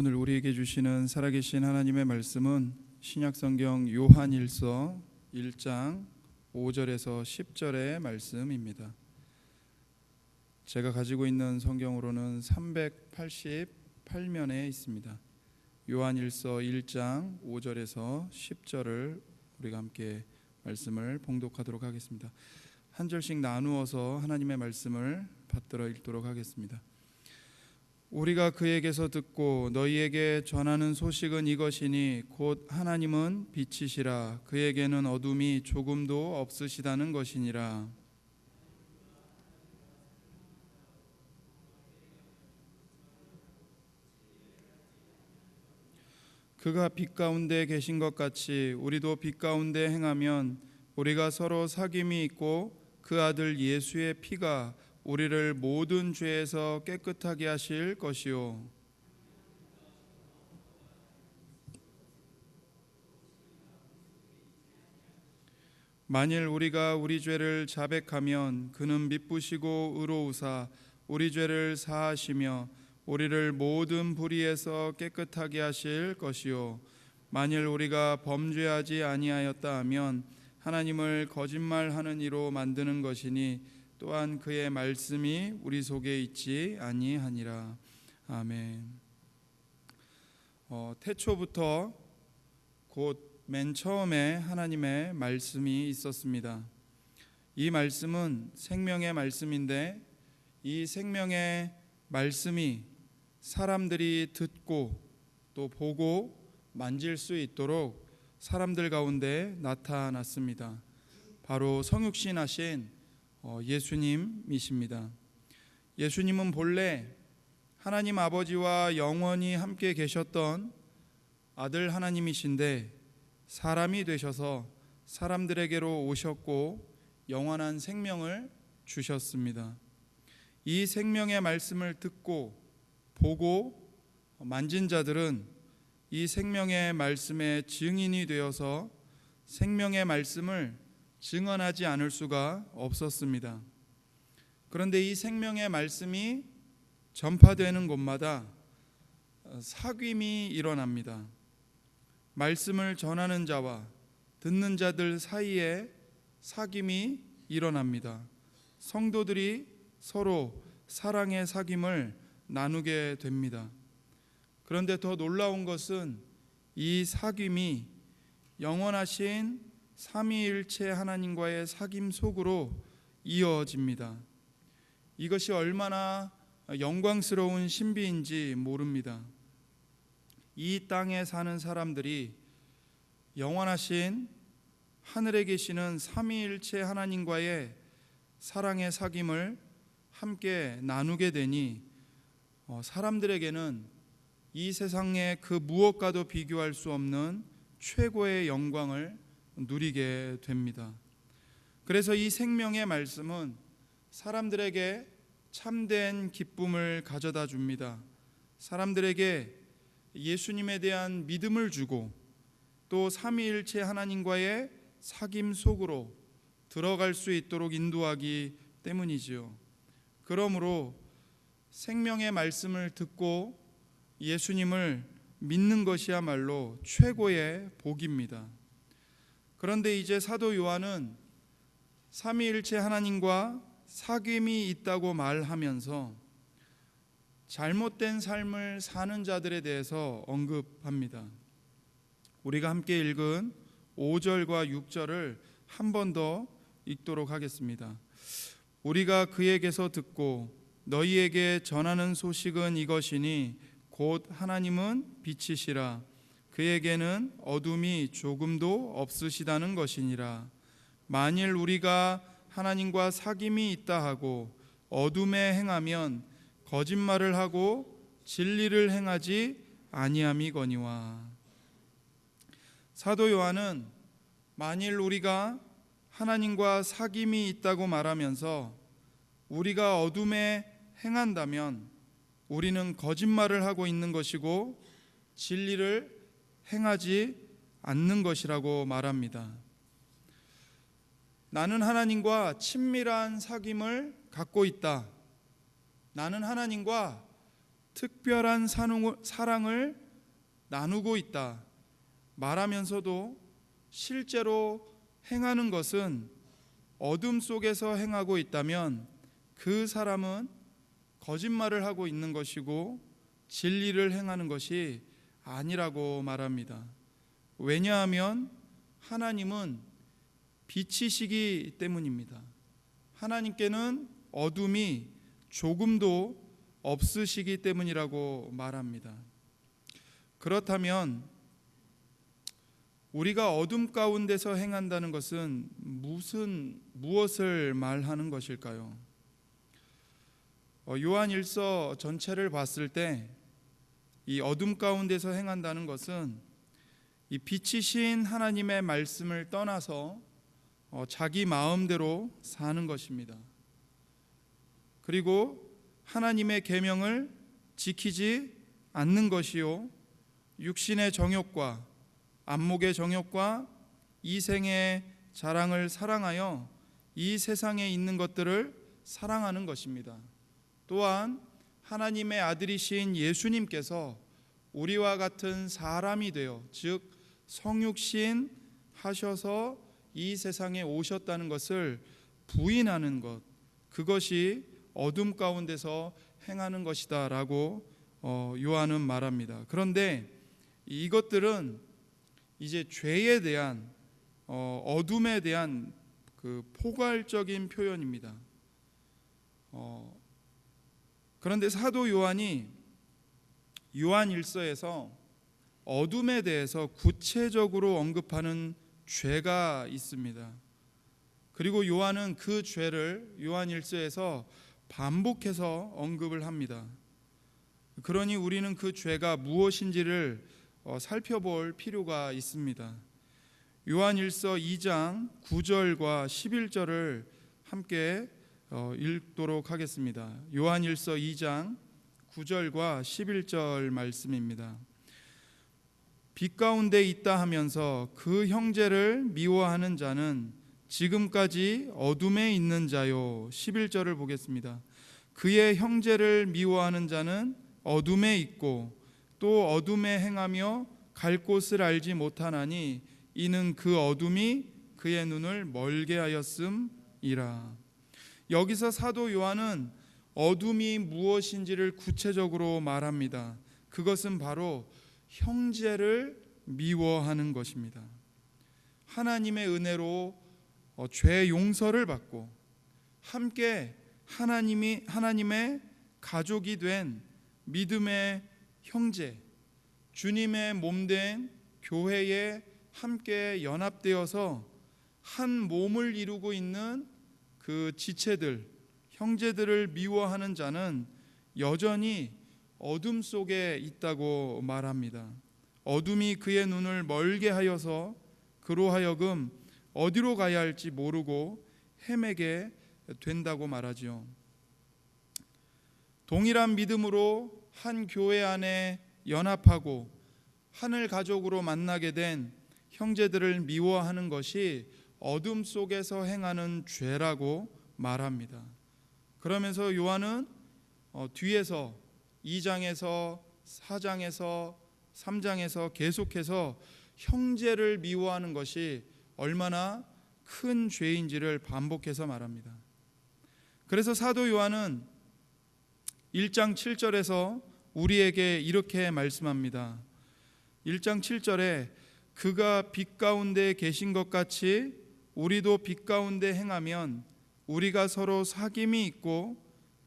오늘 우리에게 주시는 살아계신 하나님의 말씀은 신약성경 요한일서 1장 5절에서 10절의 말씀입니다. 제가 가지고 있는 성경으로는 388면에 있습니다. 요한일서 1장 5절에서 10절을 우리가 함께 말씀을 봉독하도록 하겠습니다. 한 절씩 나누어서 하나님의 말씀을 받들어 읽도록 하겠습니다. 우리가 그에게서 듣고 너희에게 전하는 소식은 이것이니 곧 하나님은 빛이시라 그에게는 어둠이 조금도 없으시다는 것이니라. 그가 빛 가운데 계신 것 같이 우리도 빛 가운데 행하면 우리가 서로 사귐이 있고 그 아들 예수의 피가 우리를 모든 죄에서 깨끗하게 하실 것이요. 만일 우리가 우리 죄를 자백하면 그는 미쁘시고 의로우사 우리 죄를 사하시며 우리를 모든 불의에서 깨끗하게 하실 것이요. 만일 우리가 범죄하지 아니하였다 하면 하나님을 거짓말하는 이로 만드는 것이니 또한 그의 말씀이 우리 속에 있지 아니하니라. 아멘. 태초부터 곧 맨 처음에 하나님의 말씀이 있었습니다. 이 말씀은 생명의 말씀인데 이 생명의 말씀이 사람들이 듣고 또 보고 만질 수 있도록 사람들 가운데 나타났습니다. 바로 성육신 하신 예수님이십니다. 예수님은 본래 하나님 아버지와 영원히 함께 계셨던 아들 하나님이신데 사람이 되셔서 사람들에게로 오셨고 영원한 생명을 주셨습니다. 이 생명의 말씀을 듣고 보고 만진 자들은 이 생명의 말씀의 증인이 되어서 생명의 말씀을 증언하지 않을 수가 없었습니다. 그런데 이 생명의 말씀이 전파되는 곳마다 사귐이 일어납니다. 말씀을 전하는 자와 듣는 자들 사이에 사귐이 일어납니다. 성도들이 서로 사랑의 사귐을 나누게 됩니다. 그런데 더 놀라운 것은 이 사귐이 영원하신 삼위일체 하나님과의 사귐 속으로 이어집니다. 이것이 얼마나 영광스러운 신비인지 모릅니다. 이 땅에 사는 사람들이 영원하신 하늘에 계시는 삼위일체 하나님과의 사랑의 사귐을 함께 나누게 되니 사람들에게는 이 세상의 그 무엇과도 비교할 수 없는 최고의 영광을 누리게 됩니다. 그래서 이 생명의 말씀은 사람들에게 참된 기쁨을 가져다 줍니다. 사람들에게 예수님에 대한 믿음을 주고 또 삼위일체 하나님과의 사귐 속으로 들어갈 수 있도록 인도하기 때문이지요. 그러므로 생명의 말씀을 듣고 예수님을 믿는 것이야말로 최고의 복입니다. 그런데 이제 사도 요한은 삼위일체 하나님과 사귐이 있다고 말하면서 잘못된 삶을 사는 자들에 대해서 언급합니다. 우리가 함께 읽은 5절과 6절을 한 번 더 읽도록 하겠습니다. 우리가 그에게서 듣고 너희에게 전하는 소식은 이것이니 곧 하나님은 빛이시라 그에게는 어둠이 조금도 없으시다는 것이니라. 만일 우리가 하나님과 사귐이 있다 하고 어둠에 행하면 거짓말을 하고 진리를 행하지 아니함이거니와. 사도 요한은 만일 우리가 하나님과 사귐이 있다고 말하면서 우리가 어둠에 행한다면 우리는 거짓말을 하고 있는 것이고 진리를 행하지 않는 것이라고 말합니다. 나는 하나님과 친밀한 사귐을 갖고 있다. 나는 하나님과 특별한 사랑을 나누고 있다 말하면서도 실제로 행하는 것은 어둠 속에서 행하고 있다면 그 사람은 거짓말을 하고 있는 것이고 진리를 행하는 것이 아니라고 말합니다. 왜냐하면 하나님은 빛이시기 때문입니다. 하나님께는 어둠이 조금도 없으시기 때문이라고 말합니다. 그렇다면 우리가 어둠 가운데서 행한다는 것은 무엇을 말하는 것일까요? 요한일서 전체를 봤을 때 이 어둠 가운데서 행한다는 것은 이 빛이신 하나님의 말씀을 떠나서 자기 마음대로 사는 것입니다. 그리고 하나님의 계명을 지키지 않는 것이요, 육신의 정욕과 안목의 정욕과 이생의 자랑을 사랑하여 이 세상에 있는 것들을 사랑하는 것입니다. 또한 하나님의 아들이신 예수님께서 우리와 같은 사람이 되어, 즉 성육신 하셔서 이 세상에 오셨다는 것을 부인하는 것, 그것이 어둠 가운데서 행하는 것이다 라고 요한은 말합니다. 그런데 이것들은 이제 죄에 대한 어둠에 대한 그 포괄적인 표현입니다. 그런데 사도 요한이 요한일서에서 어둠에 대해서 구체적으로 언급하는 죄가 있습니다. 그리고 요한은 그 죄를 요한일서에서 반복해서 언급을 합니다. 그러니 우리는 그 죄가 무엇인지를 살펴볼 필요가 있습니다. 요한일서 2장 9절과 11절을 함께 읽도록 하겠습니다. 요한일서 2장 9절과 11절 말씀입니다. 빛 가운데 있다 하면서 그 형제를 미워하는 자는 지금까지 어둠에 있는 자요. 11절을 보겠습니다. 그의 형제를 미워하는 자는 어둠에 있고 또 어둠에 행하며 갈 곳을 알지 못하나니 이는 그 어둠이 그의 눈을 멀게 하였음이라. 여기서 사도 요한은 어둠이 무엇인지를 구체적으로 말합니다. 그것은 바로 형제를 미워하는 것입니다. 하나님의 은혜로 죄 용서를 받고 함께 하나님의 가족이 된 믿음의 형제, 주님의 몸된 교회에 함께 연합되어서 한 몸을 이루고 있는 그 지체들, 형제들을 미워하는 자는 여전히 어둠 속에 있다고 말합니다. 어둠이 그의 눈을 멀게 하여서 그로 하여금 어디로 가야 할지 모르고 헤매게 된다고 말하지요. 동일한 믿음으로 한 교회 안에 연합하고 하늘 가족으로 만나게 된 형제들을 미워하는 것이 어둠 속에서 행하는 죄라고 말합니다. 그러면서 요한은 뒤에서 2장에서 4장에서 3장에서 계속해서 형제를 미워하는 것이 얼마나 큰 죄인지를 반복해서 말합니다. 그래서 사도 요한은 1장 7절에서 우리에게 이렇게 말씀합니다. 1장 7절에 그가 빛 가운데 계신 것 같이 우리도 빛 가운데 행하면 우리가 서로 사귐이 있고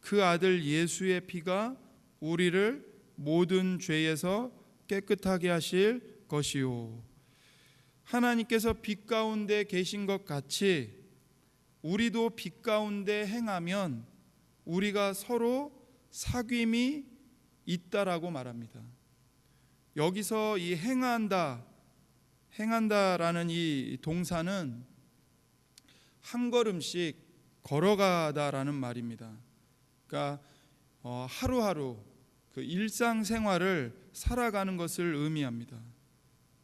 그 아들 예수의 피가 우리를 모든 죄에서 깨끗하게 하실 것이요. 하나님께서 빛 가운데 계신 것 같이 우리도 빛 가운데 행하면 우리가 서로 사귐이 있다라고 말합니다. 여기서 이 행한다라는 이 동사는 한 걸음씩 걸어가다라는 말입니다. 그러니까 하루하루 그 일상생활을 살아가는 것을 의미합니다.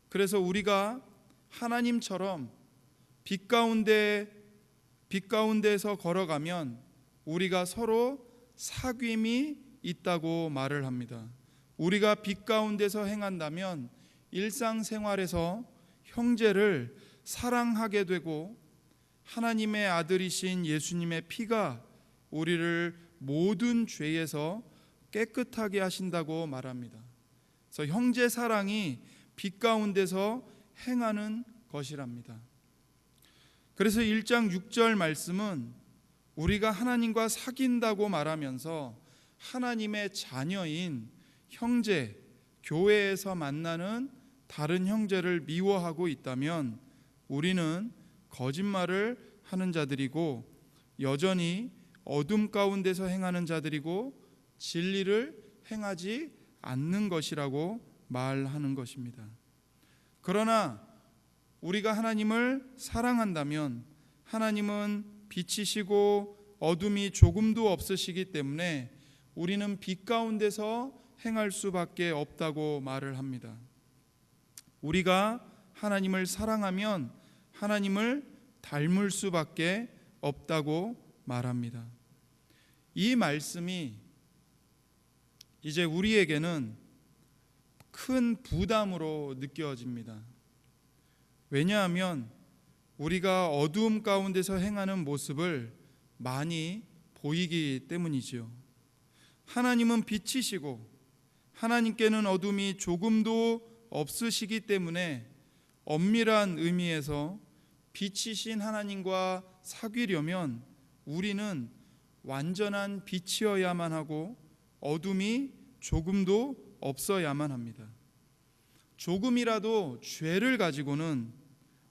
그래서 우리가 하나님처럼 빛 가운데에서 걸어가면 우리가 서로 사귐이 있다고 말을 합니다. 우리가 빛 가운데서 행한다면 일상생활에서 형제를 사랑하게 되고 하나님의 아들이신 예수님의 피가 우리를 모든 죄에서 깨끗하게 하신다고 말합니다. 그래서 형제 사랑이 빛 가운데서 행하는 것이랍니다. 그래서 1장 6절 말씀은 우리가 하나님과 사귄다고 말하면서 하나님의 자녀인 형제, 교회에서 만나는 다른 형제를 미워하고 있다면 우리는 거짓말을 하는 자들이고 여전히 어둠 가운데서 행하는 자들이고 진리를 행하지 않는 것이라고 말하는 것입니다. 그러나 우리가 하나님을 사랑한다면 하나님은 빛이시고 어둠이 조금도 없으시기 때문에 우리는 빛 가운데서 행할 수밖에 없다고 말을 합니다. 우리가 하나님을 사랑하면 하나님을 닮을 수밖에 없다고 말합니다. 이 말씀이 이제 우리에게는 큰 부담으로 느껴집니다. 왜냐하면 우리가 어두움 가운데서 행하는 모습을 많이 보이기 때문이지요. 하나님은 빛이시고 하나님께는 어둠이 조금도 없으시기 때문에 엄밀한 의미에서 빛이신 하나님과 사귀려면 우리는 완전한 빛이어야만 하고 어둠이 조금도 없어야만 합니다. 조금이라도 죄를 가지고는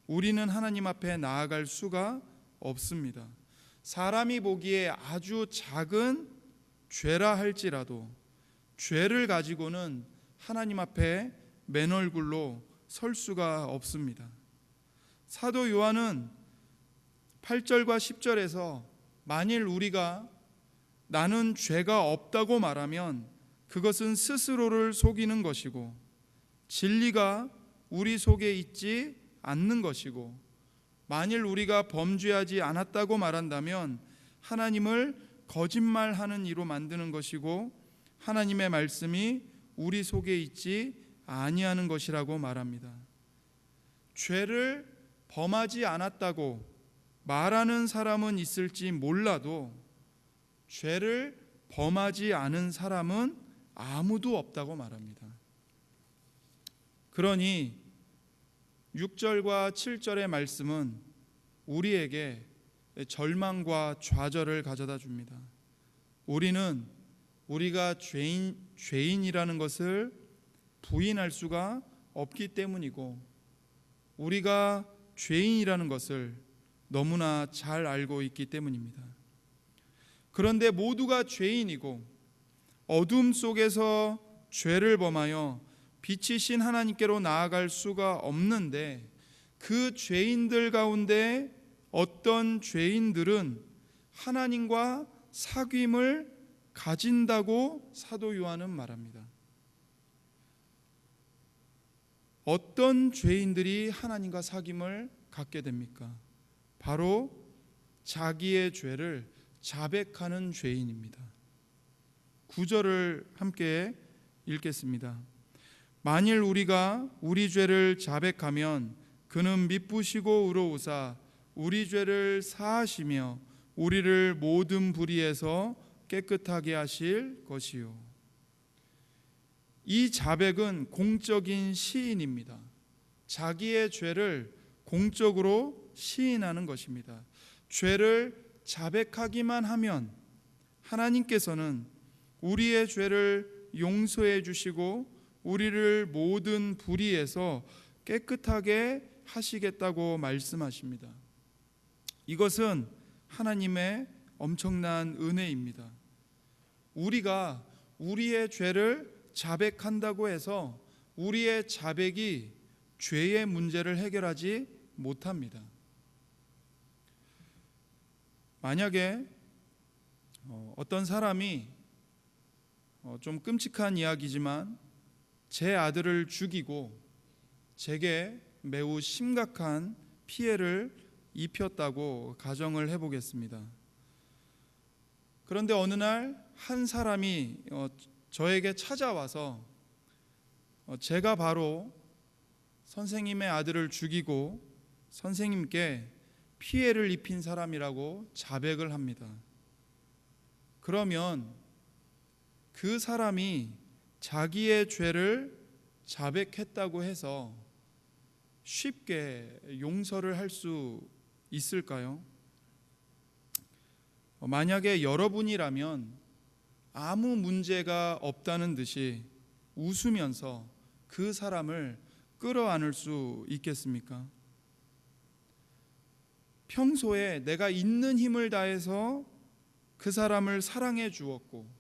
우리는 하나님 앞에 나아갈 수가 없습니다. 사람이 보기에 아주 작은 죄라 할지라도 죄를 가지고는 하나님 앞에 맨 얼굴로 설 수가 없습니다. 사도 요한은 8절과 10절에서 만일 우리가 나는 죄가 없다고 말하면 그것은 스스로를 속이는 것이고 진리가 우리 속에 있지 않는 것이고 만일 우리가 범죄하지 않았다고 말한다면 하나님을 거짓말하는 이로 만드는 것이고 하나님의 말씀이 우리 속에 있지 아니하는 것이라고 말합니다. 죄를 범하지 않았다고 말하는 사람은 있을지 몰라도 죄를 범하지 않은 사람은 아무도 없다고 말합니다. 그러니 6절과 7절의 말씀은 우리에게 절망과 좌절을 가져다 줍니다. 우리는 우리가 죄인이라는 것을 부인할 수가 없기 때문이고 우리가 죄인이라는 것을 너무나 잘 알고 있기 때문입니다. 그런데 모두가 죄인이고 어둠 속에서 죄를 범하여 빛이신 하나님께로 나아갈 수가 없는데 그 죄인들 가운데 어떤 죄인들은 하나님과 사귐을 가진다고 사도 요한은 말합니다. 어떤 죄인들이 하나님과 사귐을 갖게 됩니까? 바로 자기의 죄를 자백하는 죄인입니다. 9절을 함께 읽겠습니다. 만일 우리가 우리 죄를 자백하면 그는 미쁘시고 의로우사 우리 죄를 사하시며 우리를 모든 불의에서 깨끗하게 하실 것이요. 이 자백은 공적인 시인입니다. 자기의 죄를 공적으로 시인하는 것입니다. 죄를 자백하기만 하면 하나님께서는 우리의 죄를 용서해 주시고 우리를 모든 불의에서 깨끗하게 하시겠다고 말씀하십니다. 이것은 하나님의 엄청난 은혜입니다. 우리가 우리의 죄를 자백한다고 해서 우리의 자백이 죄의 문제를 해결하지 못합니다. 만약에 어떤 사람이 좀 끔찍한 이야기지만 제 아들을 죽이고 제게 매우 심각한 피해를 입혔다고 가정을 해보겠습니다. 그런데 어느 날 한 사람이 저에게 찾아와서 제가 바로 선생님의 아들을 죽이고 선생님께 피해를 입힌 사람이라고 자백을 합니다. 그러면 그 사람이 자기의 죄를 자백했다고 해서 쉽게 용서를 할 수 있을까요? 만약에 여러분이라면 아무 문제가 없다는 듯이 웃으면서 그 사람을 끌어안을 수 있겠습니까? 평소에 내가 있는 힘을 다해서 그 사람을 사랑해 주었고,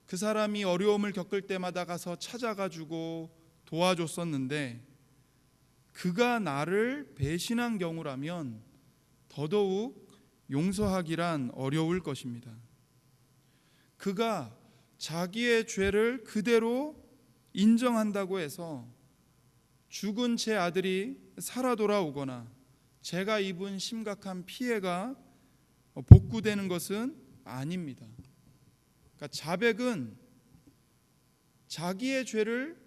그 사람이 어려움을 겪을 때마다 가서 찾아가지고 도와줬었는데, 그가 나를 배신한 경우라면 더더욱 용서하기란 어려울 것입니다. 그가 자기의 죄를 그대로 인정한다고 해서 죽은 제 아들이 살아 돌아오거나 제가 입은 심각한 피해가 복구되는 것은 아닙니다. 그러니까 자백은 자기의 죄를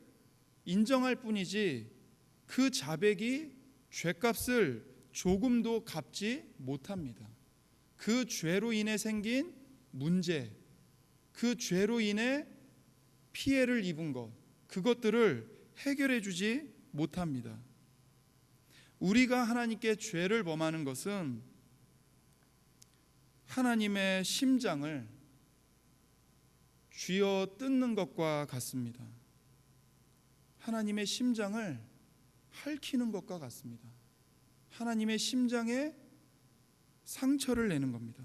인정할 뿐이지 그 자백이 죄값을 조금도 갚지 못합니다. 그 죄로 인해 생긴 문제, 그 죄로 인해 피해를 입은 것, 그것들을 해결해 주지 못합니다. 우리가 하나님께 죄를 범하는 것은 하나님의 심장을 쥐어 뜯는 것과 같습니다. 하나님의 심장을 핥히는 것과 같습니다. 하나님의 심장에 상처를 내는 겁니다.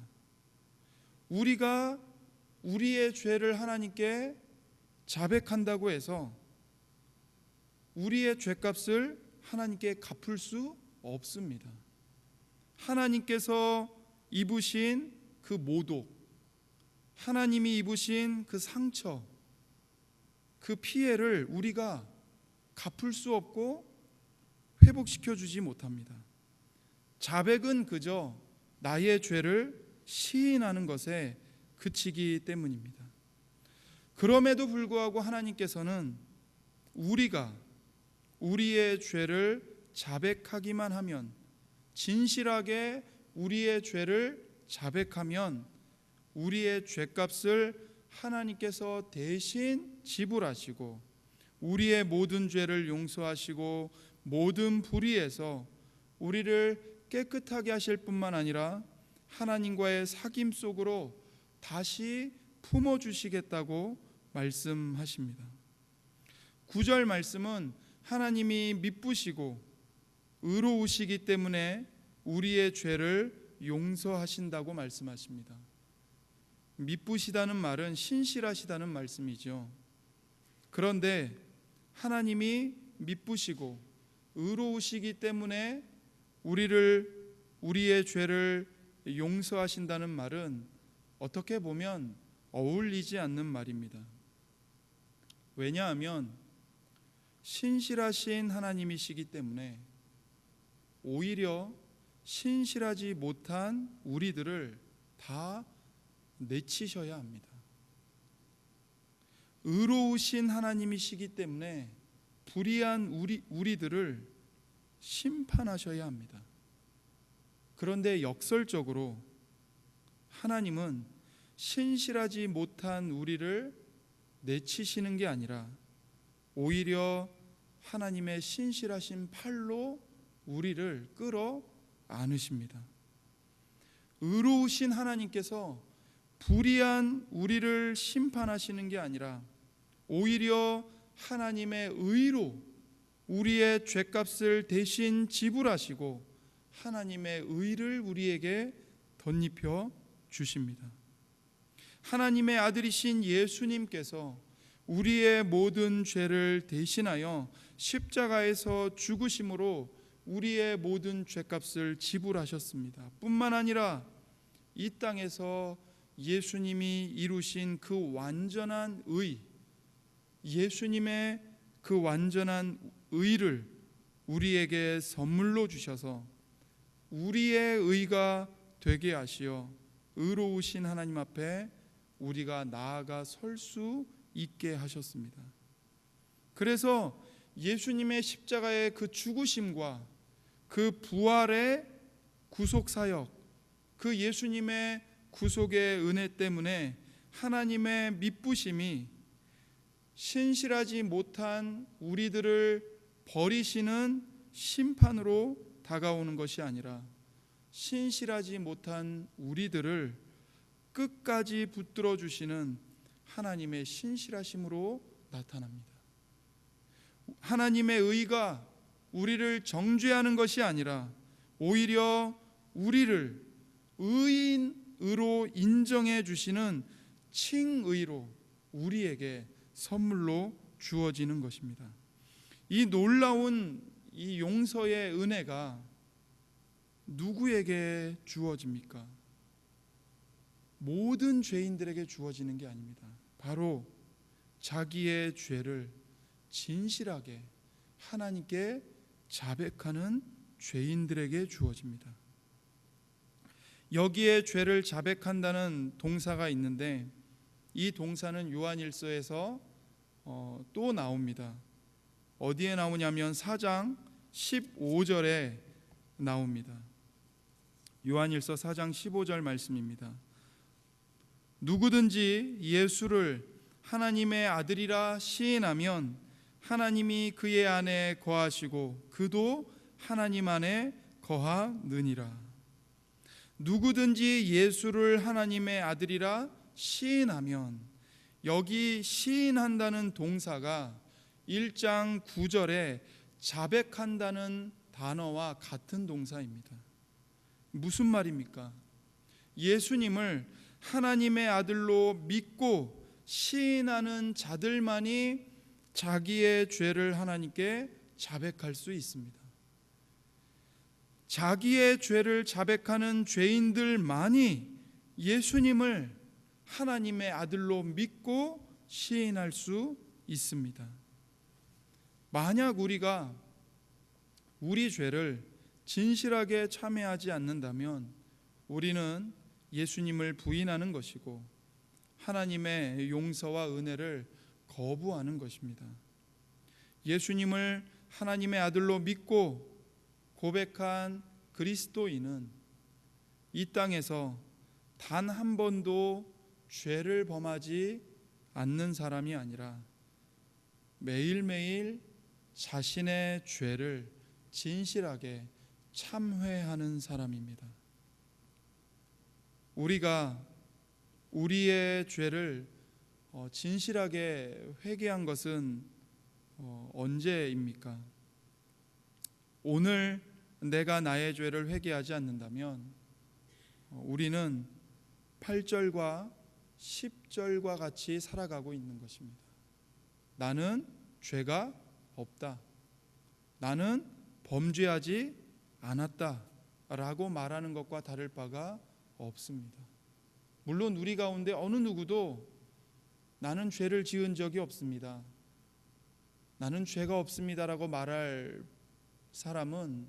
우리가 우리의 죄를 하나님께 자백한다고 해서 우리의 죄값을 하나님께 갚을 수 없습니다. 하나님께서 입으신 그 모독, 하나님이 입으신 그 상처, 그 피해를 우리가 갚을 수 없고 회복시켜 주지 못합니다. 자백은 그저 나의 죄를 시인하는 것에 그치기 때문입니다. 그럼에도 불구하고 하나님께서는 우리가 우리의 죄를 자백하기만 하면, 진실하게 우리의 죄를 자백하면 우리의 죄값을 하나님께서 대신 지불하시고 우리의 모든 죄를 용서하시고 모든 불의에서 우리를 깨끗하게 하실 뿐만 아니라 하나님과의 사귐 속으로 다시 품어주시겠다고 말씀하십니다. 9절 말씀은 하나님이 미쁘시고 의로우시기 때문에 우리의 죄를 용서하신다고 말씀하십니다. 미쁘시다는 말은 신실하시다는 말씀이죠. 그런데 하나님이 미쁘시고 의로우시기 때문에 우리의 죄를 용서하신다는 말은 어떻게 보면 어울리지 않는 말입니다. 왜냐하면 신실하신 하나님이시기 때문에 오히려 신실하지 못한 우리들을 다 내치셔야 합니다. 의로우신 하나님이시기 때문에 불의한 우리들을 심판하셔야 합니다. 그런데 역설적으로 하나님은 신실하지 못한 우리를 내치시는 게 아니라 오히려 하나님의 신실하신 팔로 우리를 끌어 안으십니다. 의로우신 하나님께서 불의한 우리를 심판하시는 게 아니라 오히려 하나님의 의로 우리의 죄값을 대신 지불하시고 하나님의 의를 우리에게 덧입혀 주십니다. 하나님의 아들이신 예수님께서 우리의 모든 죄를 대신하여 십자가에서 죽으심으로 우리의 모든 죄값을 지불하셨습니다. 뿐만 아니라 이 땅에서 예수님이 이루신 그 완전한 의, 예수님의 그 완전한 의를 우리에게 선물로 주셔서 우리의 의가 되게 하시어 의로우신 하나님 앞에 우리가 나아가 설 수 있게 하셨습니다. 그래서 예수님의 십자가의 그 죽으심과 그 부활의 구속사역, 그 예수님의 구속의 은혜 때문에 하나님의 미쁘심이 신실하지 못한 우리들을 버리시는 심판으로 다가오는 것이 아니라 신실하지 못한 우리들을 끝까지 붙들어 주시는 하나님의 신실하심으로 나타납니다. 하나님의 의가 우리를 정죄하는 것이 아니라 오히려 우리를 의인으로 인정해 주시는 칭의로 우리에게 선물로 주어지는 것입니다. 이 놀라운 이 용서의 은혜가 누구에게 주어집니까? 모든 죄인들에게 주어지는 게 아닙니다. 바로 자기의 죄를 진실하게 하나님께 자백하는 죄인들에게 주어집니다. 여기에 죄를 자백한다는 동사가 있는데 이 동사는 요한일서에서 또 나옵니다. 어디에 나오냐면 4장 15절에 나옵니다. 요한일서 4장 15절 말씀입니다. 누구든지 예수를 하나님의 아들이라 시인하면 하나님이 그의 안에 거하시고 그도 하나님 안에 거하느니라. 누구든지 예수를 하나님의 아들이라 시인하면, 여기 시인한다는 동사가 1장 9절에 자백한다는 단어와 같은 동사입니다. 무슨 말입니까? 예수님을 하나님의 아들로 믿고 시인하는 자들만이 자기의 죄를 하나님께 자백할 수 있습니다. 자기의 죄를 자백하는 죄인들만이 예수님을 하나님의 아들로 믿고 시인할 수 있습니다. 만약 우리가 우리 죄를 진실하게 참회하지 않는다면 우리는 예수님을 부인하는 것이고 하나님의 용서와 은혜를 거부하는 것입니다. 예수님을 하나님의 아들로 믿고 고백한 그리스도인은 이 땅에서 단 한 번도 죄를 범하지 않는 사람이 아니라 매일매일 자신의 죄를 진실하게 참회하는 사람입니다. 우리가 우리의 죄를 진실하게 회개한 것은 언제입니까? 오늘 내가 나의 죄를 회개하지 않는다면 우리는 8절과 10절과 같이 살아가고 있는 것입니다. 나는 죄가 없다. 나는 범죄하지 않았다 라고 말하는 것과 다를 바가 없습니다. 물론 우리 가운데 어느 누구도 나는 죄를 지은 적이 없습니다, 나는 죄가 없습니다라고 말할 사람은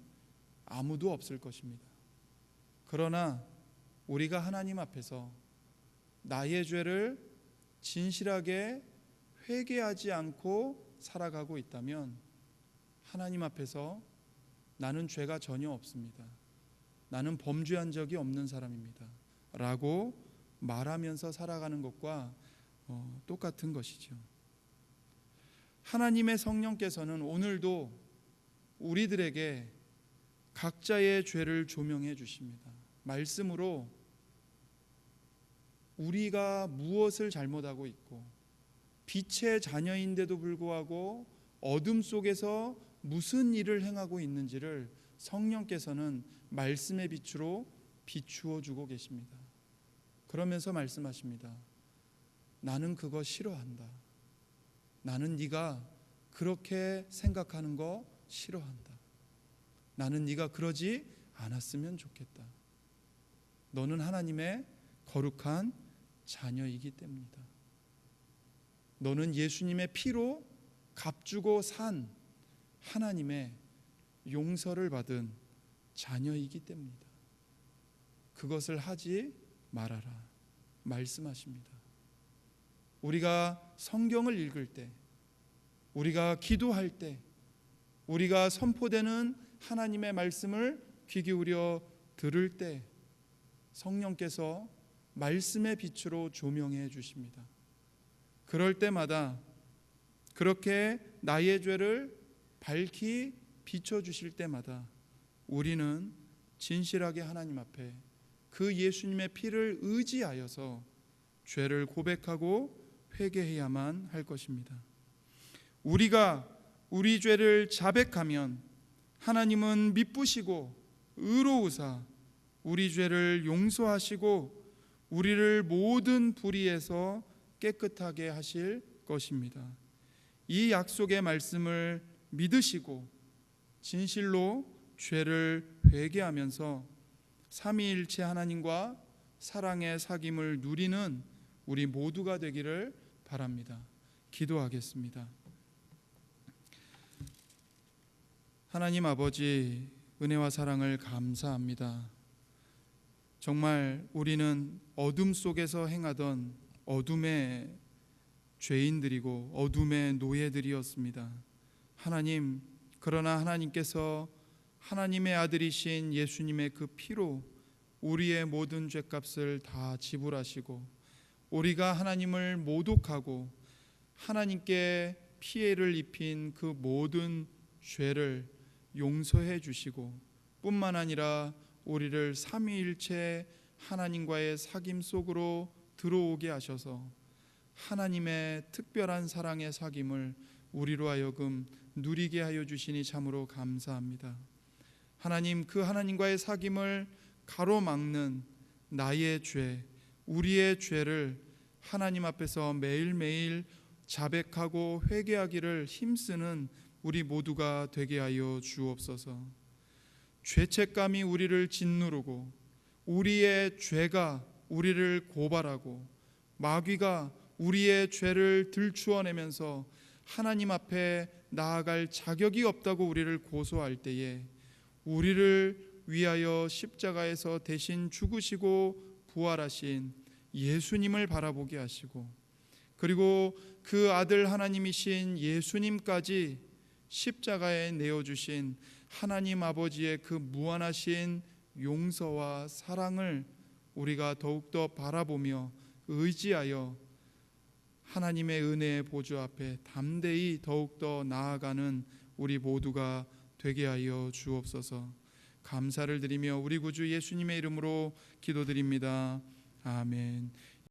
아무도 없을 것입니다. 그러나 우리가 하나님 앞에서 나의 죄를 진실하게 회개하지 않고 살아가고 있다면 하나님 앞에서 나는 죄가 전혀 없습니다, 나는 범죄한 적이 없는 사람입니다 라고 말하면서 살아가는 것과 똑같은 것이죠. 하나님의 성령께서는 오늘도 우리들에게 각자의 죄를 조명해 주십니다. 말씀으로 우리가 무엇을 잘못하고 있고 빛의 자녀인데도 불구하고 어둠 속에서 무슨 일을 행하고 있는지를 성령께서는 말씀의 빛으로 비추어 주고 계십니다. 그러면서 말씀하십니다. 나는 그거 싫어한다. 나는 네가 그렇게 생각하는 거 싫어한다. 나는 네가 그러지 않았으면 좋겠다. 너는 하나님의 거룩한 자녀이기 때문이다. 너는 예수님의 피로 값주고 산 하나님의 용서를 받은 자녀이기 때문이다. 그것을 하지 말아라 말씀하십니다. 우리가 성경을 읽을 때, 우리가 기도할 때, 우리가 선포되는 하나님의 말씀을 귀 기울여 들을 때 성령께서 말씀의 빛으로 조명해 주십니다. 그럴 때마다 그렇게 나의 죄를 밝히 비춰주실 때마다 우리는 진실하게 하나님 앞에 그 예수님의 피를 의지하여서 죄를 고백하고 회개해야만 할 것입니다. 우리가 우리 죄를 자백하면 하나님은 미쁘시고 의로우사 우리 죄를 용서하시고 우리를 모든 불의에서 깨끗하게 하실 것입니다. 이 약속의 말씀을 믿으시고 진실로 죄를 회개하면서 삼위일체 하나님과 사랑의 사귐을 누리는 우리 모두가 되기를 바랍니다. 기도하겠습니다. 하나님 아버지, 은혜와 사랑을 감사합니다. 정말 우리는 어둠 속에서 행하던 어둠의 죄인들이고 어둠의 노예들이었습니다. 하나님, 그러나 하나님께서 하나님의 아들이신 예수님의 그 피로 우리의 모든 죄값을 다 지불하시고 우리가 하나님을 모독하고 하나님께 피해를 입힌 그 모든 죄를 용서해 주시고 뿐만 아니라 우리를 삼위일체 하나님과의 사귐 속으로 들어오게 하셔서 하나님의 특별한 사랑의 사귐을 우리로 하여금 누리게 하여 주시니 참으로 감사합니다. 하나님, 그 하나님과의 사귐을 가로막는 나의 죄, 우리의 죄를 하나님 앞에서 매일매일 자백하고 회개하기를 힘쓰는 우리 모두가 되게 하여 주옵소서. 죄책감이 우리를 짓누르고 우리의 죄가 우리를 고발하고 마귀가 우리의 죄를 들추어내면서 하나님 앞에 나아갈 자격이 없다고 우리를 고소할 때에 우리를 위하여 십자가에서 대신 죽으시고 부활하신 예수님을 바라보게 하시고 그리고 그 아들 하나님이신 예수님까지 십자가에 내어주신 하나님 아버지의 그 무한하신 용서와 사랑을 우리가 더욱더 바라보며 의지하여 하나님의 은혜의 보좌 앞에 담대히 더욱더 나아가는 우리 모두가 되게 하여 주옵소서. 감사를 드리며 우리 구주 예수님의 이름으로 기도드립니다. 아멘.